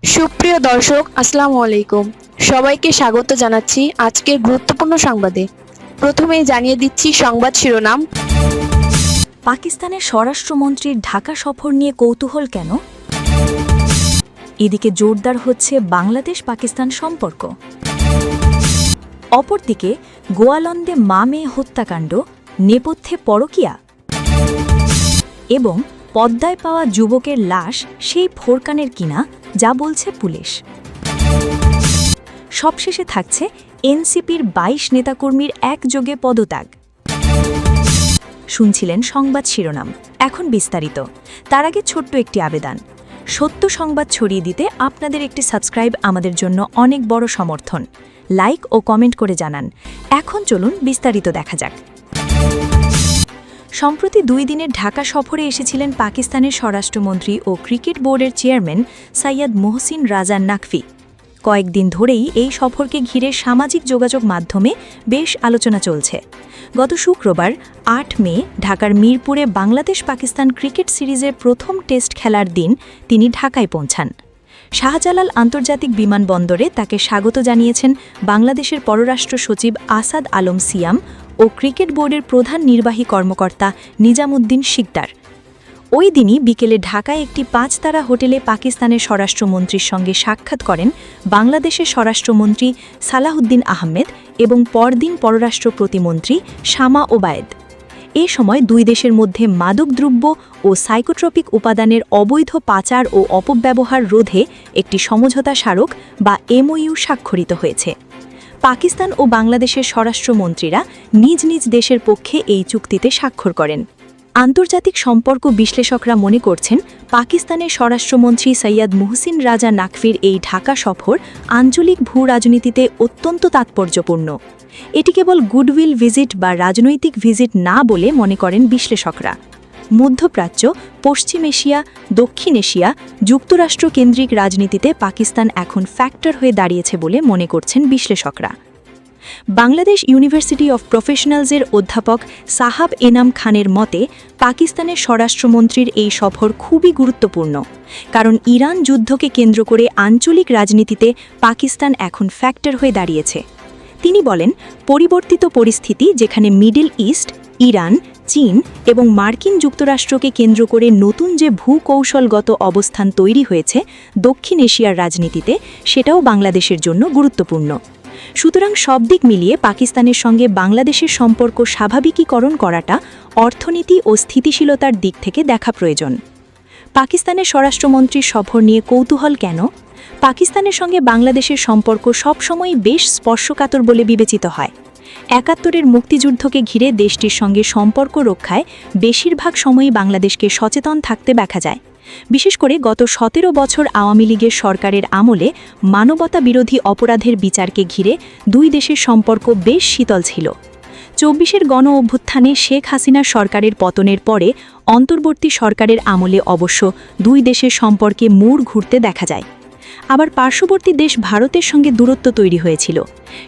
সুপ্রিয় দর্শক, আসসালামু আলাইকুম। সবাইকে স্বাগত জানাচ্ছি আজকের গুরুত্বপূর্ণ সংবাদে। প্রথমেই জানিয়ে দিচ্ছি সংবাদ শিরোনাম। পাকিস্তানের স্বরাষ্ট্রমন্ত্রীর ঢাকা সফর নিয়ে কৌতূহল কেন? এদিকে জোরদার হচ্ছে বাংলাদেশ-পাকিস্তান সম্পর্ক। অপরদিকে গোয়ালন্দে মা মেয়ে হত্যাকাণ্ড, নেপথ্যে পরকীয়া এবং পদ্মায় পাওয়া যুবকের লাশ সেই ফোরকানের কিনা, যা বলছে পুলিশ। সবশেষে থাকছে এনসিপির ২২ নেতাকর্মীর একযোগে পদত্যাগ। শুনছিলেন সংবাদ শিরোনাম, এখন বিস্তারিত। তার আগে ছোট্ট একটি আবেদন, সত্য সংবাদ ছড়িয়ে দিতে আপনাদের একটি সাবস্ক্রাইব আমাদের জন্য অনেক বড় সমর্থন। লাইক ও কমেন্ট করে জানান। এখন চলুন বিস্তারিত দেখা যাক। সম্প্রতি ২ দিনের ঢাকা সফরে এসেছিলেন পাকিস্তানের স্বরাষ্ট্রমন্ত্রী ও ক্রিকেট বোর্ডের চেয়ারম্যান সৈয়দ মোহসিন রাজা নাকভি। কয়েকদিন ধরেই এই সফরকে ঘিরে সামাজিক যোগাযোগ মাধ্যমে বেশ আলোচনা চলছে। গত শুক্রবার ৮ মে ঢাকার মিরপুরে বাংলাদেশ-পাকিস্তান ক্রিকেট সিরিজের প্রথম টেস্ট খেলার দিন তিনি ঢাকায় পৌঁছান। শাহজালাল আন্তর্জাতিক বিমানবন্দরে তাকে স্বাগত জানিয়েছেন বাংলাদেশের পররাষ্ট্র সচিব আসাদ আলম সিয়াম ও ক্রিকেট বোর্ডের প্রধান নির্বাহী কর্মকর্তা নিজামুদ্দিন শিকদার। ওই দিনই বিকেলে ঢাকায় একটি ৫-তারা হোটেলে পাকিস্তানের স্বরাষ্ট্রমন্ত্রীর সঙ্গে সাক্ষাৎ করেন বাংলাদেশের স্বরাষ্ট্রমন্ত্রী সালাহউদ্দিন আহমেদ এবং পরদিন পররাষ্ট্র প্রতিমন্ত্রী শামা ওবায়েদ। এ সময় দুই দেশের মধ্যে মাদকদ্রব্য ও সাইকোট্রপিক উপাদানের অবৈধ পাচার ও অপব্যবহার রোধে একটি সমঝোতা স্মারক বা এমওইউ স্বাক্ষরিত হয়েছে। পাকিস্তান ও বাংলাদেশের স্বরাষ্ট্রমন্ত্রীরা নিজ নিজ দেশের পক্ষে এই চুক্তিতে স্বাক্ষর করেন। আন্তর্জাতিক সম্পর্ক বিশ্লেষকরা মনে করছেন, পাকিস্তানের স্বরাষ্ট্রমন্ত্রী সৈয়দ মোহসিন রাজা নাকভির এই ঢাকা সফর আঞ্চলিক ভূ-রাজনীতিতে অত্যন্ত তাৎপর্যপূর্ণ। এটি কেবল গুডউইল ভিজিট বা রাজনৈতিক ভিজিট না বলে মনে করেন বিশ্লেষকরা। মধ্যপ্রাচ্য, পশ্চিম এশিয়া, দক্ষিণ এশিয়া, যুক্তরাষ্ট্র কেন্দ্রিক রাজনীতিতে পাকিস্তান এখন ফ্যাক্টর হয়ে দাঁড়িয়েছে বলে মনে করছেন বিশ্লেষকরা। বাংলাদেশ ইউনিভার্সিটি অফ প্রফেশনালসের অধ্যাপক সাহাব এনাম খানের মতে, পাকিস্তানের স্বরাষ্ট্রমন্ত্রীর এই সফর খুবই গুরুত্বপূর্ণ, কারণ ইরান যুদ্ধকে কেন্দ্র করে আঞ্চলিক রাজনীতিতে পাকিস্তান এখন ফ্যাক্টর হয়ে দাঁড়িয়েছে। তিনি বলেন, পরিবর্তিত পরিস্থিতি, যেখানে মিডল ইস্ট, ইরান, চীন এবং মার্কিন যুক্তরাষ্ট্রকে কেন্দ্র করে নতুন যে ভূকৌশলগত অবস্থান তৈরি হয়েছে দক্ষিণ এশিয়ার রাজনীতিতে, সেটাও বাংলাদেশের জন্য গুরুত্বপূর্ণ। সুতরাং সব দিক মিলিয়ে পাকিস্তানের সঙ্গে বাংলাদেশের সম্পর্ক স্বাভাবিকীকরণ করাটা অর্থনীতি ও স্থিতিশীলতার দিক থেকে দেখা প্রয়োজন। পাকিস্তানের স্বরাষ্ট্রমন্ত্রীর সফর নিয়ে কৌতূহল কেন? পাকিস্তানের সঙ্গে বাংলাদেশের সম্পর্ক সবসময় বেশ স্পর্শকাতর বলে বিবেচিত হয়। ৭১-এর মুক্তিযুদ্ধকে ঘিরে দেশটির সঙ্গে সম্পর্ক রক্ষায় বেশিরভাগ সময়ই বাংলাদেশকে সচেতন থাকতে দেখা যায়। বিশেষ করে গত ১৭ বছর আওয়ামী লীগের সরকারের আমলে মানবতা বিরোধী অপরাধের বিচারকে ঘিরে দুই দেশের সম্পর্ক বেশ শীতল ছিল। ২৪-এর গণ অভ্যুত্থানে শেখ হাসিনার সরকারের পতনের পরে অন্তর্বর্তী সরকারের আমলে অবশ্য দুই দেশের সম্পর্কে মোড় ঘুরতে দেখা যায়। আবার পার্শ্ববর্তী দেশ ভারতের সঙ্গে দূরত্ব তৈরি হয়েছিল।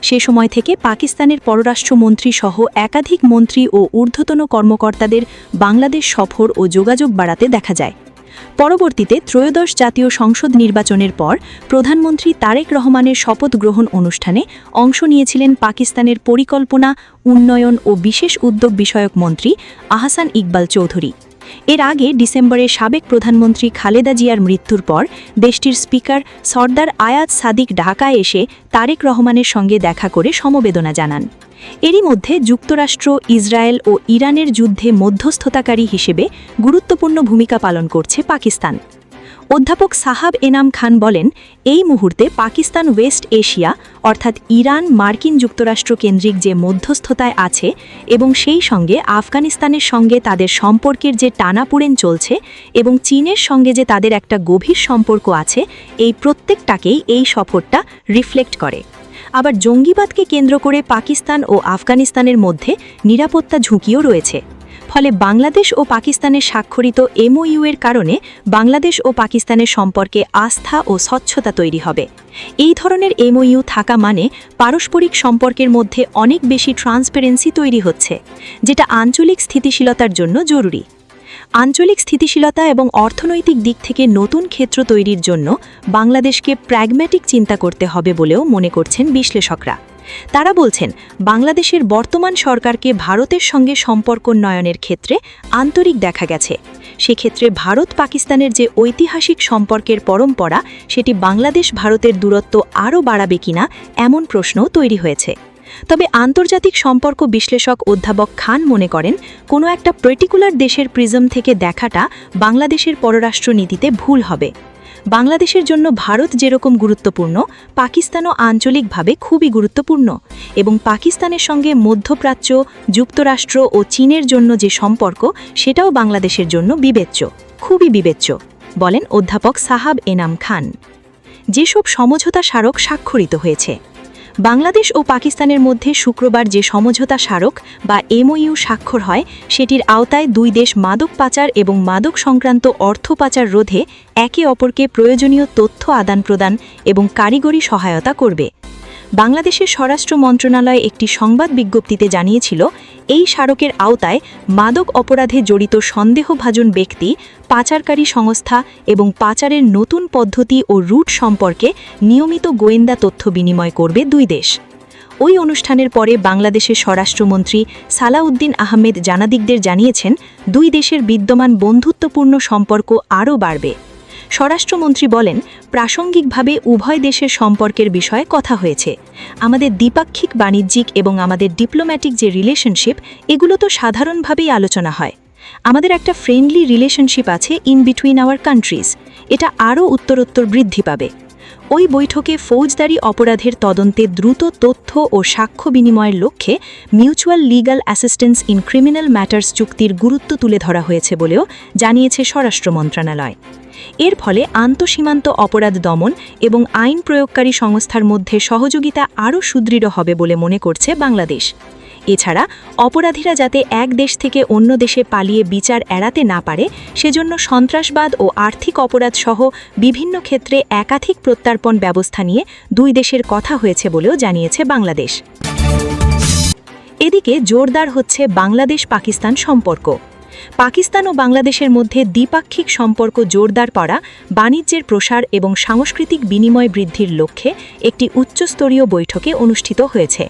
সে সময় থেকে পাকিস্তানের পররাষ্ট্রমন্ত্রী সহ একাধিক মন্ত্রী ও ঊর্ধ্বতন কর্মকর্তাদের বাংলাদেশ সফর ও যোগাযোগ বাড়াতে দেখা যায়। পরবর্তীতে ত্রয়োদশ জাতীয় সংসদ নির্বাচনের পর প্রধানমন্ত্রী তারেক রহমানের শপথ গ্রহণ অনুষ্ঠানে অংশ নিয়েছিলেন পাকিস্তানের পরিকল্পনা, উন্নয়ন ও বিশেষ উদ্যোগ বিষয়ক মন্ত্রী আহসান ইকবাল চৌধুরী। এর আগে ডিসেম্বরে সাবেক প্রধানমন্ত্রী খালেদা জিয়ার মৃত্যুর পর দেশটির স্পিকার সরদার আয়াজ সাদিক ঢাকায় এসে তারেক রহমানের সঙ্গে দেখা করে সমবেদনা জানান। এরই মধ্যে যুক্তরাষ্ট্র, ইসরায়েল ও ইরানের যুদ্ধে মধ্যস্থতাকারী হিসেবে গুরুত্বপূর্ণ ভূমিকা পালন করছে পাকিস্তান। অধ্যাপক সাহাব এনাম খান বলেন, এই মুহূর্তে পাকিস্তান ওয়েস্ট এশিয়া অর্থাৎ ইরান, মার্কিন যুক্তরাষ্ট্র কেন্দ্রিক যে মধ্যস্থতায় আছে এবং সেই সঙ্গে আফগানিস্তানের সঙ্গে তাদের সম্পর্কের যে টানাপোড়েন চলছে এবং চীনের সঙ্গে যে তাদের একটা গভীর সম্পর্ক আছে, এই প্রত্যেকটাকেই এই সফরটা রিফ্লেক্ট করে। আবার জঙ্গিবাদকে কেন্দ্র করে পাকিস্তান ও আফগানিস্তানের মধ্যে নিরাপত্তা ঝুঁকিও রয়েছে। ফলে বাংলাদেশ ও পাকিস্তানের স্বাক্ষরিত এমওইউ এর কারণে বাংলাদেশ ও পাকিস্তানের সম্পর্কে আস্থা ও স্বচ্ছতা তৈরি হবে। এই ধরনের এমওইউ থাকা মানে পারস্পরিক সম্পর্কের মধ্যে অনেক বেশি ট্রান্সপারেন্সি তৈরি হচ্ছে, যেটা আঞ্চলিক স্থিতিশীলতার জন্য জরুরি। আঞ্চলিক স্থিতিশীলতা এবং অর্থনৈতিক দিক থেকে নতুন ক্ষেত্র তৈরির জন্য বাংলাদেশকে প্র্যাগম্যাটিক চিন্তা করতে হবে বলেও মনে করছেন বিশ্লেষকরা। তারা বলছেন, বাংলাদেশের বর্তমান সরকারকে ভারতের সঙ্গে সম্পর্ক উন্নয়নের ক্ষেত্রে আন্তরিক দেখা গেছে। সেক্ষেত্রে ভারত পাকিস্তানের যে ঐতিহাসিক সম্পর্কের পরম্পরা, সেটি বাংলাদেশ ভারতের দূরত্ব আরও বাড়াবে কিনা এমন প্রশ্নও তৈরি হয়েছে। তবে আন্তর্জাতিক সম্পর্ক বিশ্লেষক অধ্যাপক খান মনে করেন, কোনো একটা পার্টিকুলার দেশের প্রিজম থেকে দেখাটা বাংলাদেশের পররাষ্ট্রনীতিতে ভুল হবে। বাংলাদেশের জন্য ভারত যেরকম গুরুত্বপূর্ণ, পাকিস্তানও আঞ্চলিকভাবে খুবই গুরুত্বপূর্ণ, এবং পাকিস্তানের সঙ্গে মধ্যপ্রাচ্য, যুক্তরাষ্ট্র ও চীনের জন্য যে সম্পর্ক, সেটাও বাংলাদেশের জন্য বিবেচ্য, খুবই বিবেচ্য, বলেন অধ্যাপক সাহাব এনাম খান। যেসব সমঝোতা স্মারক স্বাক্ষরিত হয়েছে, বাংলাদেশ ও পাকিস্তানের মধ্যে শুক্রবার যে সমঝোতা স্মারক বা এমওইউ স্বাক্ষর হয়, সেটির আওতায় দুই দেশ মাদক পাচার এবং মাদক সংক্রান্ত অর্থ পাচার রোধে একে অপরকে প্রয়োজনীয় তথ্য আদান-প্রদান এবং কারিগরি সহায়তা করবে। বাংলাদেশের স্বরাষ্ট্র মন্ত্রণালয় একটি সংবাদ বিজ্ঞপ্তিতে জানিয়েছিল, এই স্মারকের আওতায় মাদক অপরাধে জড়িত সন্দেহভাজন ব্যক্তি, পাচারকারী সংস্থা এবং পাচারের নতুন পদ্ধতি ও রুট সম্পর্কে নিয়মিত গোয়েন্দা তথ্য বিনিময় করবে দুই দেশ। ওই অনুষ্ঠানের পরে বাংলাদেশের স্বরাষ্ট্রমন্ত্রী সালাউদ্দিন আহমেদ জানাদিকদের জানিয়েছেন, দুই দেশের বিদ্যমান বন্ধুত্বপূর্ণ সম্পর্ক আরও বাড়বে। স্বরাষ্ট্রমন্ত্রী বলেন, প্রাসঙ্গিকভাবে উভয় দেশের সম্পর্কের বিষয়ে কথা হয়েছে। আমাদের দ্বিপাক্ষিক বাণিজ্যিক এবং আমাদের ডিপ্লোম্যাটিক যে রিলেশনশিপ, এগুলো তো সাধারণভাবেই আলোচনা হয়। আমাদের একটা ফ্রেন্ডলি রিলেশনশিপ আছে ইন বিটুইন আওয়ার কান্ট্রিজ, এটা আরও উত্তরোত্তর বৃদ্ধি পাবে। ওই বৈঠকে ফৌজদারি অপরাধের তদন্তে দ্রুত তথ্য ও সাক্ষ্য বিনিময়ের লক্ষ্যে mutual legal assistance in criminal matters চুক্তির গুরুত্ব তুলে ধরা হয়েছে বলেও জানিয়েছে স্বরাষ্ট্র মন্ত্রণালয়। এর ফলে আন্তঃসীমান্ত অপরাধ দমন এবং আইন প্রয়োগকারী সংস্থার মধ্যে সহযোগিতা আরও সুদৃঢ় হবে বলে মনে করছে বাংলাদেশ। এছাড়া অপরাধীরা যাতে এক দেশ থেকে অন্য দেশে পালিয়ে বিচার এড়াতে না পারে, সেজন্য সন্ত্রাসবাদ ও আর্থিক অপরাধ সহ বিভিন্ন ক্ষেত্রে একাধিক প্রত্যর্পণ ব্যবস্থা নিয়ে দুই দেশের কথা হয়েছে বলেও জানিয়েছে বাংলাদেশ। এদিকে জোরদার হচ্ছে বাংলাদেশ-পাকিস্তান সম্পর্ক। পাকিস্তান ও বাংলাদেশের মধ্যে দ্বিপাক্ষিক সম্পর্ক জোরদার করা, বাণিজ্যের প্রসার এবং সাংস্কৃতিক বিনিময় বৃদ্ধির লক্ষ্যে একটি উচ্চস্তরীয় বৈঠকে অনুষ্ঠিত হয়েছে।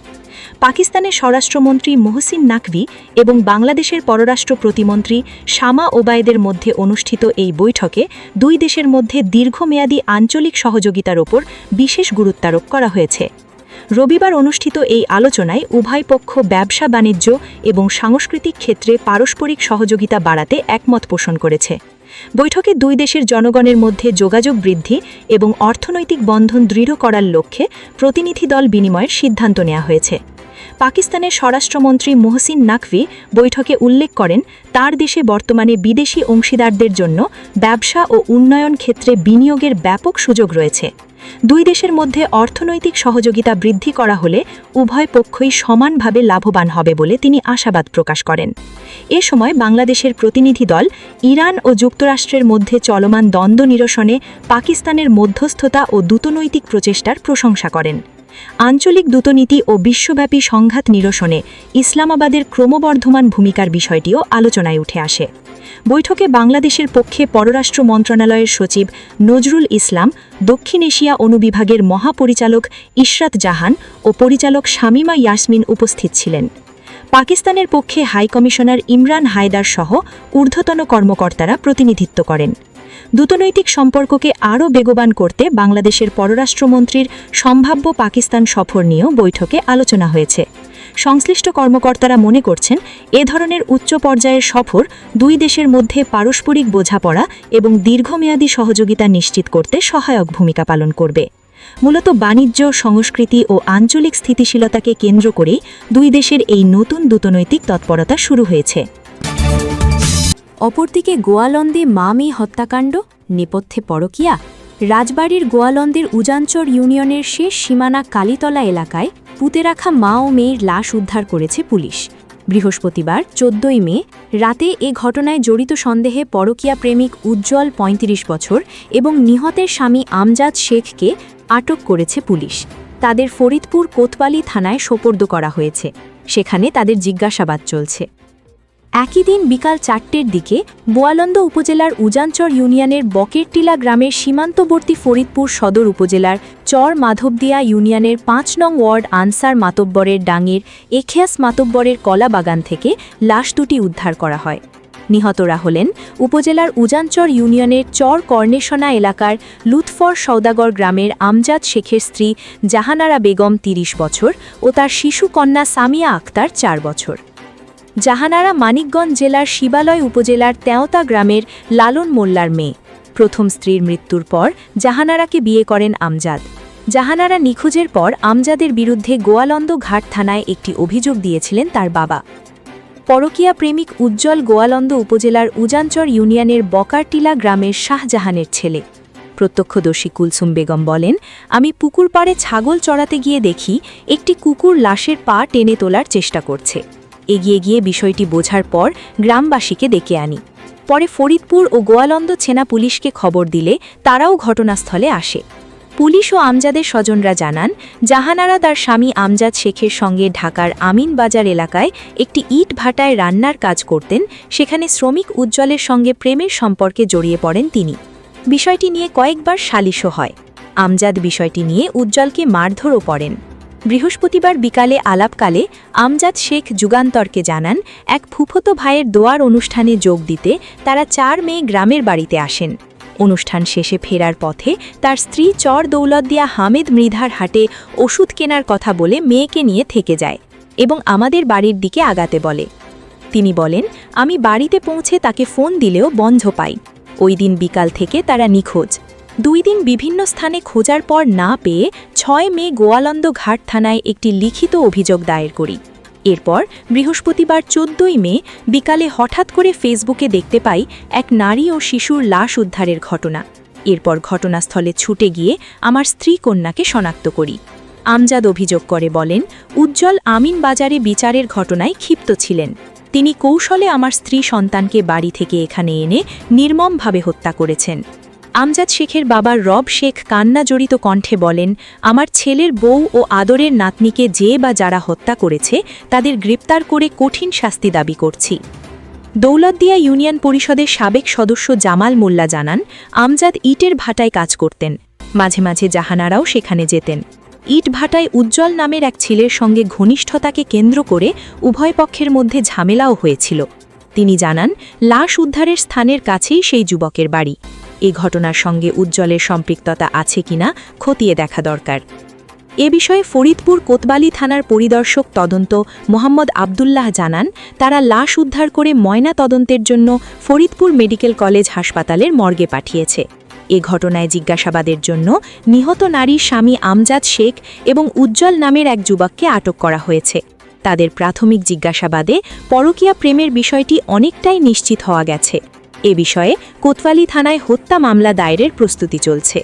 পাকিস্তানের স্বরাষ্ট্রমন্ত্রী মোহসিন নাকভি এবং বাংলাদেশের পররাষ্ট্র প্রতিমন্ত্রী শামা ওবায়েদের মধ্যে অনুষ্ঠিত এই বৈঠকে দুই দেশের মধ্যে দীর্ঘমেয়াদী আঞ্চলিক সহযোগিতার ওপর বিশেষ গুরুত্বারোপ করা হয়েছে। রবিবার অনুষ্ঠিত এই আলোচনায় উভয় পক্ষ ব্যবসা বাণিজ্য এবং সাংস্কৃতিক ক্ষেত্রে পারস্পরিক সহযোগিতা বাড়াতে একমত পোষণ করেছে। বৈঠকে দুই দেশের জনগণের মধ্যে যোগাযোগ বৃদ্ধি এবং অর্থনৈতিক বন্ধন দৃঢ় করার লক্ষ্যে প্রতিনিধি দল বিনিময়ের সিদ্ধান্ত নেওয়া হয়েছে। পাকিস্তানের স্বরাষ্ট্রমন্ত্রী মোহসিন নাকভি বৈঠকে উল্লেখ করেন, তার দেশে বর্তমানে বিদেশি অংশীদারদের জন্য ব্যবসা ও উন্নয়ন ক্ষেত্রে বিনিয়োগের ব্যাপক সুযোগ রয়েছে। দুই দেশের মধ্যে অর্থনৈতিক সহযোগিতা বৃদ্ধি করা হলে উভয় পক্ষই সমানভাবে লাভবান হবে বলে তিনি আশাবাদ প্রকাশ করেন। এ সময় বাংলাদেশের প্রতিনিধি দল ইরান ও যুক্তরাষ্ট্রের মধ্যে চলমান দ্বন্দ্ব নিরসনে পাকিস্তানের মধ্যস্থতা ও দূতনৈতিক প্রচেষ্টার প্রশংসা করেন। আঞ্চলিক দূতনীতি ও বিশ্বব্যাপী সংঘাত নিরসনে ইসলামাবাদের ক্রমবর্ধমান ভূমিকার বিষয়টিও আলোচনায় উঠে আসে। বৈঠকে বাংলাদেশের পক্ষে পররাষ্ট্র মন্ত্রণালয়ের সচিব নজরুল ইসলাম, দক্ষিণ এশিয়া অনুবিভাগের মহাপরিচালক ইশরাত জাহান ও পরিচালক শামিমা ইয়াসমিন উপস্থিত ছিলেন। পাকিস্তানের পক্ষে হাইকমিশনার ইমরান হায়দার সহ ঊর্ধ্বতন কর্মকর্তারা প্রতিনিধিত্ব করেন। দূতনৈতিক সম্পর্ককে আরও বেগবান করতে বাংলাদেশের পররাষ্ট্রমন্ত্রীর সম্ভাব্য পাকিস্তান সফর নিয়েও বৈঠকে আলোচনা হয়েছে। সংশ্লিষ্ট কর্মকর্তারা মনে করছেন, এ ধরনের উচ্চ পর্যায়ের সফর দুই দেশের মধ্যে পারস্পরিক বোঝাপড়া এবং দীর্ঘমেয়াদী সহযোগিতা নিশ্চিত করতে সহায়ক ভূমিকা পালন করবে। মূলত বাণিজ্য, সংস্কৃতি ও আঞ্চলিক স্থিতিশীলতাকে কেন্দ্র করেই দুই দেশের এই নতুন দূতনৈতিক তৎপরতা শুরু হয়েছে। অপরদিকে গোয়ালন্দে মা-মেয়ে হত্যাকাণ্ড, নেপথ্যে পরকীয়া। রাজবাড়ীর গোয়ালন্দের উজানচর ইউনিয়নের শেষ সীমানা কালীতলা এলাকায় পুঁতে রাখা মা ও মেয়ের লাশ উদ্ধার করেছে পুলিশ। বৃহস্পতিবার 14 মে রাতে এ ঘটনায় জড়িত সন্দেহে পরকীয়া প্রেমিক উজ্জ্বল 35 বছর এবং নিহতের স্বামী আমজাদ শেখকে আটক করেছে পুলিশ। তাদের ফরিদপুর কোতবালি থানায় সোপর্দ করা হয়েছে। সেখানে তাদের জিজ্ঞাসাবাদ চলছে। একই দিন বিকাল 4টের দিকে বোয়ালন্দ উপজেলার উজানচর ইউনিয়নের বকেরটিলা গ্রামের সীমান্তবর্তী ফরিদপুর সদর উপজেলার চর মাধবদিয়া ইউনিয়নের 5 নং ওয়ার্ড আনসার মাতব্বরের ডাঙের এখিয়াস মাতব্বরের কলাবাগান থেকে লাশ দুটি উদ্ধার করা হয়। নিহতরা হলেন উপজেলার উজানচর ইউনিয়নের চর কর্ণেশনা এলাকার লুৎফর সওদাগর গ্রামের আমজাদ শেখের স্ত্রী জাহানারা বেগম 30 বছর ও তার শিশু কন্যা সামিয়া আক্তার 4 বছর। জাহানারা মানিকগঞ্জ জেলার শিবালয় উপজেলার তেওতা গ্রামের লালন মোল্লার মেয়ে। প্রথম স্ত্রীর মৃত্যুর পর জাহানারাকে বিয়ে করেন আমজাদ। জাহানারা নিখোঁজের পর আমজাদের বিরুদ্ধে গোয়ালন্দ ঘাট থানায় একটি অভিযোগ দিয়েছিলেন তার বাবা। পরকীয়া প্রেমিক উজ্জ্বল গোয়ালন্দ উপজেলার উজানচর ইউনিয়নের বকারটিলা গ্রামের শাহজাহানের ছেলে। প্রত্যক্ষদর্শী কুলসুম বেগম বলেন, আমি পুকুর পাড়ে ছাগল চড়াতে গিয়ে দেখি একটি কুকুর লাশের পা টেনে তোলার চেষ্টা করছে। এগিয়ে গিয়ে বিষয়টি বোঝার পর গ্রামবাসীকে ডেকে আনি। পরে ফরিদপুর ও গোয়ালন্দ সেনা পুলিশকে খবর দিলে তারাও ঘটনাস্থলে আসে। পুলিশ ও আমজাদের স্বজনরা জানান, জাহানারা তার স্বামী আমজাদ শেখের সঙ্গে ঢাকার আমিনবাজার এলাকায় একটি ইট ভাটায় রান্নার কাজ করতেন। সেখানে শ্রমিক উজ্জ্বলের সঙ্গে প্রেমের সম্পর্কে জড়িয়ে পড়েন তিনি। বিষয়টি নিয়ে কয়েকবার সালিশও হয়। আমজাদ বিষয়টি নিয়ে উজ্জ্বলকে মারধরও করেন। বৃহস্পতিবার বিকালে আলাপকালে আমজাদ শেখ যুগান্তরকে জানান, এক ফুফতো ভাইয়ের দোয়ার অনুষ্ঠানে যোগ দিতে তারা 4 মেয়ে গ্রামের বাড়িতে আসেন। অনুষ্ঠান শেষে ফেরার পথে তার স্ত্রী চর দৌলতদিয়া হামেদ মৃধার হাটে ওষুধ কেনার কথা বলে মেয়েকে নিয়ে থেকে যায় এবং আমাদের বাড়ির দিকে আগাতে বলে। তিনি বলেন, আমি বাড়িতে পৌঁছে তাকে ফোন দিলেও বন্ধ পাই। ওই দিন বিকাল থেকে তারা নিখোঁজ। 2 দিন বিভিন্ন স্থানে খোঁজার পর না পেয়ে 6 মে গোয়ালন্দ ঘাট থানায় একটি লিখিত অভিযোগ দায়ের করি। এরপর বৃহস্পতিবার 14 মে বিকালে হঠাৎ করে ফেসবুকে দেখতে পাই এক নারী ও শিশুর লাশ উদ্ধারের ঘটনা। এরপর ঘটনাস্থলে ছুটে গিয়ে আমার স্ত্রী কন্যাকে শনাক্ত করি। আমজাদ অভিযোগ করে বলেন, উজ্জ্বল আমিনবাজারে বিচারের ঘটনায় ক্ষিপ্ত ছিলেন। তিনি কৌশলে আমার স্ত্রী সন্তানকে বাড়ি থেকে এখানে এনে নির্মমভাবে হত্যা করেছেন। আমজাদ শেখের বাবা রব শেখ কান্না জড়িত কণ্ঠে বলেন, আমার ছেলের বউ ও আদরের নাতনিকে যে বা যারা হত্যা করেছে তাদের গ্রেপ্তার করে কঠিন শাস্তি দাবি করছি। দৌলতদিয়া ইউনিয়ন পরিষদের সাবেক সদস্য জামাল মোল্লা জানান, আমজাদ ইটের ভাটায় কাজ করতেন। মাঝে মাঝে জাহানারাও সেখানে যেতেন। ইট ভাটায় উজ্জ্বল নামের এক ছেলের সঙ্গে ঘনিষ্ঠতাকে কেন্দ্র করে উভয় পক্ষের মধ্যে ঝামেলাও হয়েছিল। তিনি জানান, লাশ উদ্ধারের স্থানের কাছেই সেই যুবকের বাড়ি। এই ঘটনার সঙ্গে উজ্জ্বলের সম্পৃক্ততা আছে কিনা খতিয়ে দেখা দরকার। এ বিষয়ে ফরিদপুর কোতবালি থানার পরিদর্শক তদন্ত মোহাম্মদ আবদুল্লাহ জানান, তারা লাশ উদ্ধার করে ময়না তদন্তের জন্য ফরিদপুর মেডিকেল কলেজ হাসপাতালের মর্গে পাঠিয়েছে। এ ঘটনায় জিজ্ঞাসাবাদের জন্য নিহত নারীর স্বামী আমজাদ শেখ এবং উজ্জ্বল নামের এক যুবককে আটক করা হয়েছে। তাদের প্রাথমিক জিজ্ঞাসাবাদে পরকীয়া প্রেমের বিষয়টি অনেকটাই নিশ্চিত হওয়া গেছে। এ বিষয়ে কোতওয়ালি থানায় হত্যা মামলা দায়েরের প্রস্তুতি চলছে।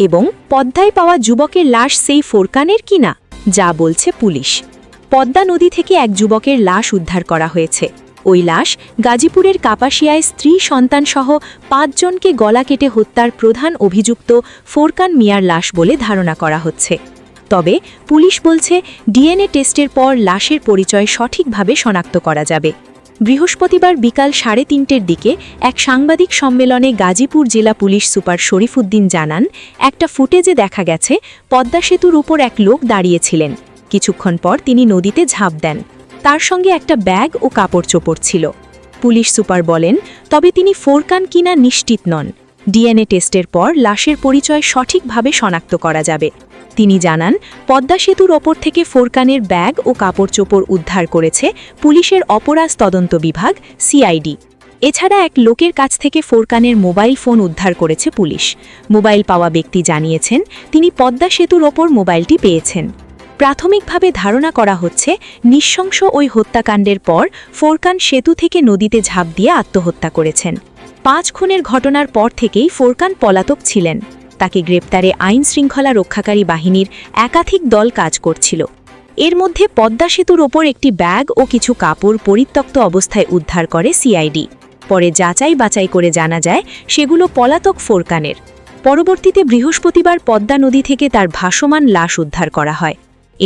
এবং পদ্মায় পাওয়া যুবকের লাশ সেই ফোরকানের কিনা, যা বলছে পুলিশ। পদ্মা নদী থেকে এক যুবকের লাশ উদ্ধার করা হয়েছে। ওই লাশ গাজীপুরের কাপাসিয়ায় স্ত্রী সন্তানসহ 5 জনকে গলা কেটে হত্যার প্রধান অভিযুক্ত ফোরকান মিয়ার লাশ বলে ধারণা করা হচ্ছে। তবে পুলিশ বলছে, ডিএনএ টেস্টের পর লাশের পরিচয় সঠিকভাবে শনাক্ত করা যাবে। বৃহস্পতিবার বিকাল 3:30টার দিকে এক সাংবাদিক সম্মেলনে গাজীপুর জেলা পুলিশ সুপার শরীফুদ্দিন জানান, একটা ফুটেজে দেখা গেছে পদ্মা সেতুর উপর এক লোক দাঁড়িয়েছিলেন। কিছুক্ষণ পর তিনি নদীতে ঝাঁপ দেন। তার সঙ্গে একটা ব্যাগ ও কাপড় চোপড় ছিল। পুলিশ সুপার বলেন, তবে তিনি ফোরকান কিনা নিশ্চিত নন। ডিএনএ টেস্টের পর লাশের পরিচয় সঠিকভাবে শনাক্ত করা যাবে। তিনি জানান, পদ্মা সেতুর ওপর থেকে ফোরকানের ব্যাগ ও কাপড় চোপড় উদ্ধার করেছে পুলিশের অপরাধ তদন্ত বিভাগ সিআইডি। এছাড়া এক লোকের কাছ থেকে ফোরকানের মোবাইল ফোন উদ্ধার করেছে পুলিশ। মোবাইল পাওয়া ব্যক্তি জানিয়েছেন, তিনি পদ্মা সেতুর ওপর মোবাইলটি পেয়েছেন। প্রাথমিকভাবে ধারণা করা হচ্ছে, নৃশংস ওই হত্যাকাণ্ডের পর ফোরকান সেতু থেকে নদীতে ঝাঁপ দিয়ে আত্মহত্যা করেছেন। 5 খুনের ঘটনার পর থেকেই ফোরকান পলাতক ছিলেন। তাকে গ্রেপ্তারে আইন শৃঙ্খলা রক্ষাকারী বাহিনীর একাধিক দল কাজ করছিল। এর মধ্যে পদ্মা সেতুর ওপর একটি ব্যাগ ও কিছু কাপড় পরিত্যক্ত অবস্থায় উদ্ধার করে সিআইডি। পরে যাচাই বাছাই করে জানা যায় সেগুলো পলাতক ফোরকানের। পরবর্তীতে বৃহস্পতিবার পদ্মা নদী থেকে তার ভাসমান লাশ উদ্ধার করা হয়।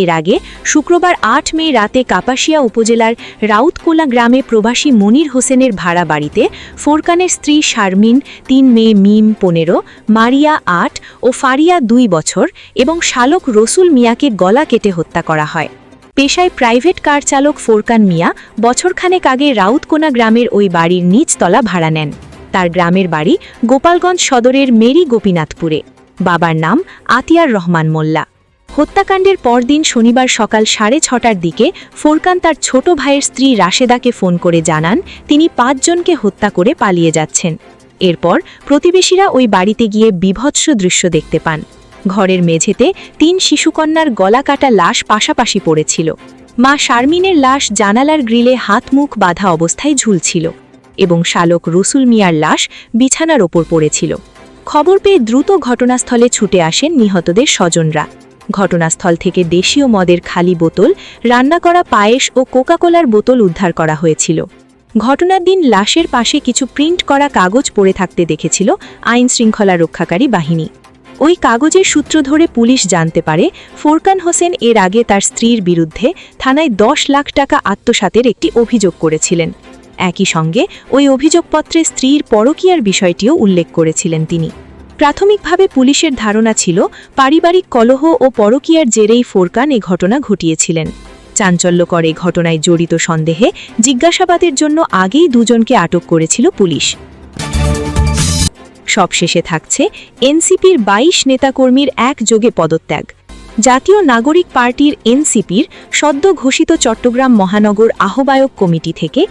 এর আগে শুক্রবার ৮ মে রাতে কাপাসিয়া উপজেলার রাউতকোলা গ্রামে প্রবাসী মনির হোসেনের ভাড়া বাড়িতে ফোরকানের স্ত্রী শারমিন ৩ মেয়ে মিম ১৫, মারিয়া ৮ ও ফারিয়া ২ বছর এবং শালক রসুল মিয়াকে গলা কেটে হত্যা করা হয়। পেশায় প্রাইভেট কার চালক ফোরকান মিয়া বছরখানেক আগে রাউতকোনা গ্রামের ওই বাড়ির নিচতলা ভাড়া নেন। তার গ্রামের বাড়ি গোপালগঞ্জ সদরের মেরি গোপীনাথপুরে। বাবার নাম আতিয়ার রহমান মোল্লা। হত্যাকাণ্ডের পরদিন শনিবার সকাল 6:30টার দিকে ফোরকান তার ছোট ভাইয়ের স্ত্রী রাশেদাকে ফোন করে জানান তিনি ৫ জনকে হত্যা করে পালিয়ে যাচ্ছেন। এরপর প্রতিবেশীরা ওই বাড়িতে গিয়ে বীভৎস দৃশ্য দেখতে পান। ঘরের মেঝেতে ৩ শিশুকন্যার গলা কাটা লাশ পাশাপাশি পড়েছিল। মা শারমিনের লাশ জানালার গ্রিলে হাত মুখ বাঁধা অবস্থায় ঝুলছিল এবং শালক রসুল মিয়ার লাশ বিছানার ওপর পড়েছিল। খবর পেয়ে দ্রুত ঘটনাস্থলে ছুটে আসেন নিহতদের স্বজনরা। ঘটনাস্থল থেকে দেশীয় মদের খালি বোতল, রান্না করা পায়েস ও কোকাকোলার বোতল উদ্ধার করা হয়েছিল। ঘটনার দিন লাশের পাশে কিছু প্রিন্ট করা কাগজ পড়ে থাকতে দেখেছিল আইন শৃঙ্খলা রক্ষাকারী বাহিনী। ওই কাগজের সূত্র ধরে পুলিশ জানতে পারে ফোরকান হোসেন এর আগে তার স্ত্রীর বিরুদ্ধে থানায় ১০ লাখ টাকা আত্মসাতের একটি অভিযোগ করেছিলেন। একই সঙ্গে ওই অভিযোগপত্রে স্ত্রীর পরকীয়ার বিষয়টিও উল্লেখ করেছিলেন তিনি। প্রাথমিকভাবে পুলিশের ধারণা ছিল পারিবারিক কলহ ও পরকীয়ার জেরেই ফোরকান এ ঘটনা ঘটিয়েছিলেন। চাঞ্চল্যকর এই ঘটনায় জড়িত সন্দেহে জিজ্ঞাসাবাদের জন্য আগেই ২ জনকে আটক করেছিল পুলিশ। সবশেষে থাকছে এনসিপির ২২ নেতাকর্মীর একযোগে পদত্যাগ। জাতীয় নাগরিক পার্টির এনসিপির সদ্য ঘোষিত চট্টগ্রাম মহানগর আহ্বায়ক কমিটি থেকে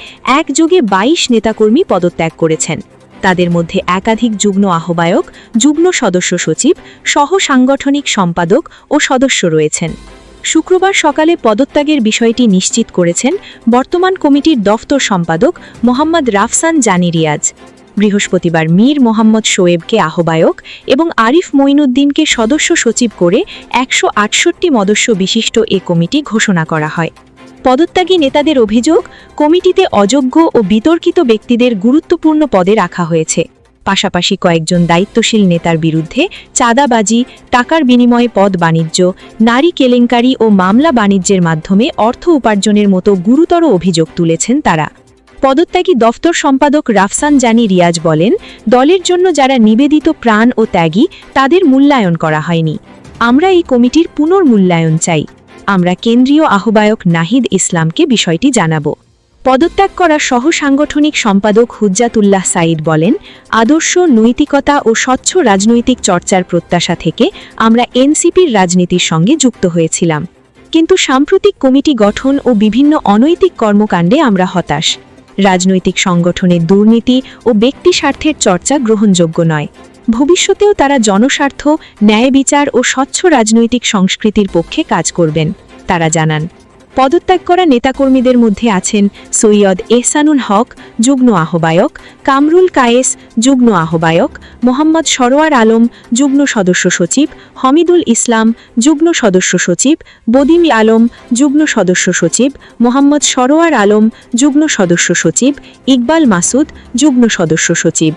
একযোগে ২২ নেতাকর্মী পদত্যাগ করেছেন। তাদের মধ্যে একাধিক যুগ্ম আহ্বায়ক, যুগ্ম সদস্য সচিব, সহ সাংগঠনিক সম্পাদক ও সদস্য রয়েছেন। শুক্রবার সকালে পদত্যাগের বিষয়টি নিশ্চিত করেছেন বর্তমান কমিটির দফতর সম্পাদক মোহাম্মদ রাফসান জানি রিয়াজ। বৃহস্পতিবার মীর মোহাম্মদ শোয়েবকে আহ্বায়ক এবং আরিফ মঈনুদ্দিনকে সদস্য সচিব করে ১৬৮ সদস্য বিশিষ্ট এ কমিটি ঘোষণা করা হয়। পদত্যাগী নেতাদের অভিযোগ, কমিটিতে অযোগ্য ও বিতর্কিত ব্যক্তিদের গুরুত্বপূর্ণ পদে রাখা হয়েছে। পাশাপাশি কয়েকজন দায়িত্বশীল নেতার বিরুদ্ধে চাঁদাবাজি, টাকার বিনিময়ে পদ বাণিজ্য, নারী কেলেঙ্কারি ও মামলা বাণিজ্যের মাধ্যমে অর্থ উপার্জনের মতো গুরুতর অভিযোগ তুলেছেন তারা। পদত্যাগী দফতর সম্পাদক রাফসান জানি রিয়াজ বলেন, দলের জন্য যারা নিবেদিত প্রাণ ও ত্যাগী তাদের মূল্যায়ন করা হয়নি। আমরা এই কমিটির পুনর্মূল্যায়ন চাই। আমরা কেন্দ্রীয় আহ্বায়ক নাহিদ ইসলামকে বিষয়টি জানাব। পদত্যাগ করা সহ সাংগঠনিক সম্পাদক হুজ্জাতুল্লাহ সাঈদ বলেন, আদর্শ, নৈতিকতা ও স্বচ্ছ রাজনৈতিক চর্চার প্রত্যাশা থেকে আমরা এনসিপির রাজনীতির সঙ্গে যুক্ত হয়েছিলাম। কিন্তু সাম্প্রতিক কমিটি গঠন ও বিভিন্ন অনৈতিক কর্মকাণ্ডে আমরা হতাশ। রাজনৈতিক সংগঠনের দুর্নীতি ও ব্যক্তি স্বার্থের চর্চা গ্রহণযোগ্য নয়। ভবিষ্যতেও তারা জনস্বার্থ, ন্যায় বিচার ও স্বচ্ছ রাজনৈতিক সংস্কৃতির পক্ষে কাজ করবেন, তারা জানান। পদত্যাগ করা নেতাকর্মীদের মধ্যে আছেন সৈয়দ এহসানুল হক, যুগ্ম আহ্বায়ক, কামরুল কায়েস, যুগ্ম আহ্বায়ক, মোহাম্মদ সরোয়ার আলম, যুগ্ম সদস্য সচিব, হমিদুল ইসলাম, যুগ্ম সদস্য সচিব, বদিম আলম, যুগ্ম সদস্য সচিব, মোহাম্মদ সরোয়ার আলম, যুগ্ম সদস্য সচিব, ইকবাল মাসুদ, যুগ্ম সদস্য সচিব,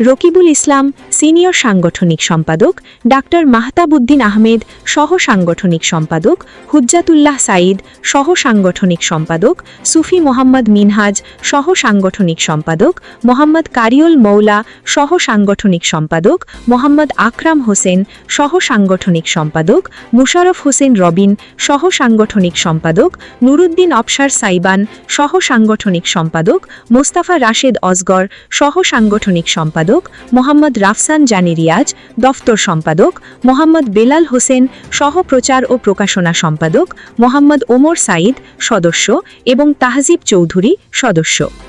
রকিবুল ইসলাম, সিনিয়র সাংগঠনিক সম্পাদক, ডাক্তার মাহতাবউদ্দিন আহমেদ, সহ সাংগঠনিক সম্পাদক, হুজ্জাতুল্লাহ সাঈদ, সহ সাংগঠনিক সম্পাদক, সুফি মোহাম্মদ মিনহাজ, সহ সাংগঠনিক সম্পাদক, মোহাম্মদ কারিউল মৌলা, সহ সাংগঠনিক সম্পাদক, মোহাম্মদ আকরাম হোসেন, সহ সাংগঠনিক সম্পাদক, মুশারফ হোসেন রবিন, সহ সাংগঠনিক সম্পাদক, নুরুদ্দিন অপসার সাইবান, সহ সাংগঠনিক সম্পাদক, মোস্তাফা রাশেদ অজগর, সহ সাংগঠনিক সম্পাদক, মোহাম্মদ রাফসান জানি রিয়াজ, দফতর সম্পাদক, মোহাম্মদ বেলাল হোসেন, সহ প্রচার ও প্রকাশনা সম্পাদক, মোহাম্মদ ওমর সাঈদ, সদস্য এবং তাহজিব চৌধুরী, সদস্য।